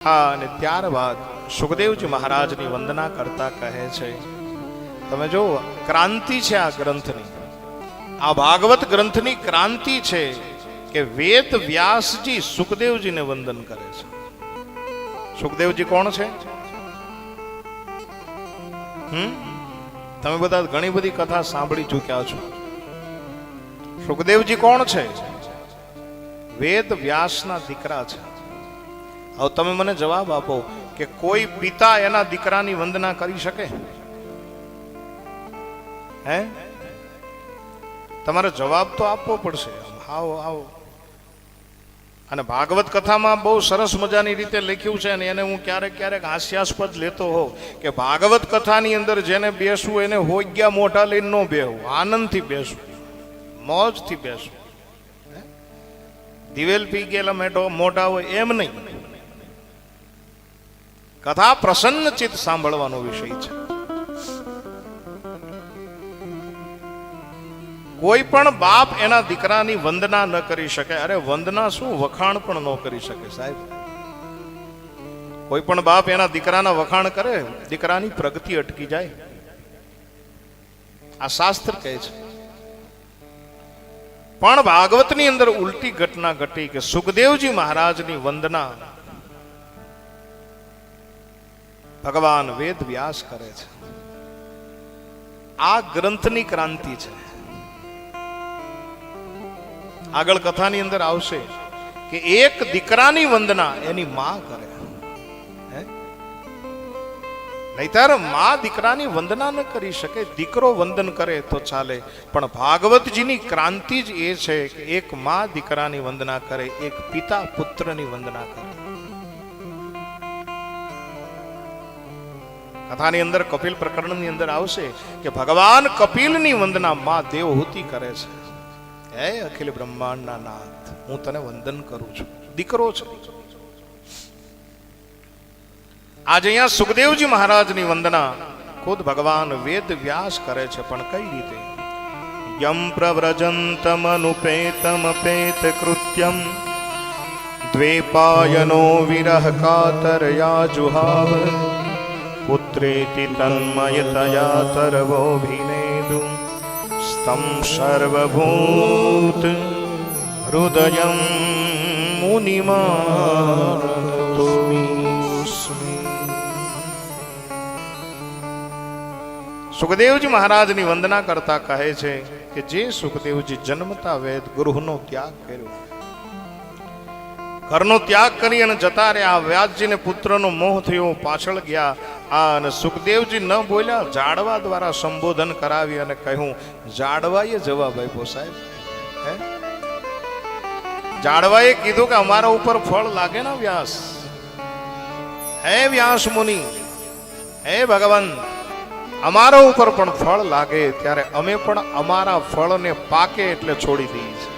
અને ત્યારબાદ સુખદેવજી મહારાજની વંદના કરતા કહે છે, તમે જો ક્રાંતિ છે આ ગ્રંથની, આ ભાગવત ગ્રંથની ક્રાંતિ છે કે વેદ વ્યાસજી સુખદેવજીને વંદન કરે છે. સુખદેવજી કોણ છે? તમે બધા ઘણી બધી કથા સાંભળી ચૂક્યા છો. સુખદેવજી કોણ છે? વેદ વ્યાસના દીકરા છે. હવે તમે મને જવાબ આપો કે કોઈ પિતા એના દીકરાની વંદના કરી શકે? હે, તમારે જવાબ તો આપવો પડશે. આવો આવો. અને ભાગવત કથામાં બહુ સરસ મજાની રીતે લખ્યું છે, અને એને હું ક્યારેક ક્યારેક હાસ્યાસ્પદ લેતો હોઉં કે ભાગવત કથાની અંદર જેને બેસવું એને હોગ્યા મોઢા લઈને ન બેસવું, આનંદથી બેસવું, મોજથી બેસવું. દિવેલ પી ગયેલા મોઢા હોય એમ નહીં. કથા પ્રસન્ન ચિત્ત સાંભળવાનો વિષય છે. કોઈ પણ બાપ એના દીકરાની વંદના ન કરી શકે. અરે વંદના શું, વખાણ પણ ન કરી શકે સાહેબ. કોઈ પણ બાપ એના દીકરાના વખાણ કરે, દીકરાની પ્રગતિ અટકી જાય. આ શાસ્ત્ર કહે છે. પણ ભાગવતની અંદર ઉલટી ઘટના ઘટી કે સુખદેવજી મહારાજની વંદના ભગવાન વેદ વ્યાસ કરે છે. આ ગ્રંથની ક્રાંતિ છે. આગળ કથાની અંદર આવશે કે એક દીકરાની વંદના એની માં કરે. નહીતર માં દીકરાની વંદના ન કરી શકે. દીકરો વંદન કરે તો ચાલે, પણ ભાગવતજીની ક્રાંતિ જ એ છે કે એક માં દીકરાની વંદના કરે, એક પિતા પુત્રની વંદના કરે. કથાની અંદર કપિલ પ્રકરણની અંદર આવશે કે ભગવાન કપિલની વંદના માં દેવહૂતિ કરે છે. હે અખિલ બ્રહ્માંડના નાથ, હું તને વંદન કરું છું. દીકરો છે. આજે અહીંયા સુખદેવજી મહારાજની વંદના ખુદ ભગવાન વેદ વ્યાસ કરે છે. પણ કઈ રીતે? યમ પ્રવ્રજંતમ અનુપેતમ પેત કૃત્યમ દ્વેપાયનો વિરહ કાતરયા જુહાવ પુત્રેતિ તન્મયતયા તરવોભિનેદુ સ્તમ સર્વભૂત હૃદયમ મુનિમાનતોમિ. સુખદેવજી મહારાજની વંદના કરતા કહે છે કે જે સુખદેવજી જન્મતા વેદ ગૃહનો ત્યાગ કર્યો, ઘરનો ત્યાગ કરી અને જતા રહ્યા, વ્યાસજીને પુત્રનો મોહ થયો, પાછળ ગયા. અને સુખદેવજી ન બોલ્યા, જાડવા દ્વારા સંબોધન કરાવી અને કહ્યું. જાડવાએ જવાબ આપ્યો સાહેબ. જાડવાએ કીધું કે અમારા ઉપર ફળ લાગે ને વ્યાસ. હે વ્યાસ મુનિ, હે ભગવાન, અમારા ઉપર પણ ફળ લાગે ત્યારે અમે પણ અમારા ફળને પાકે એટલે છોડી દઈએ છીએ.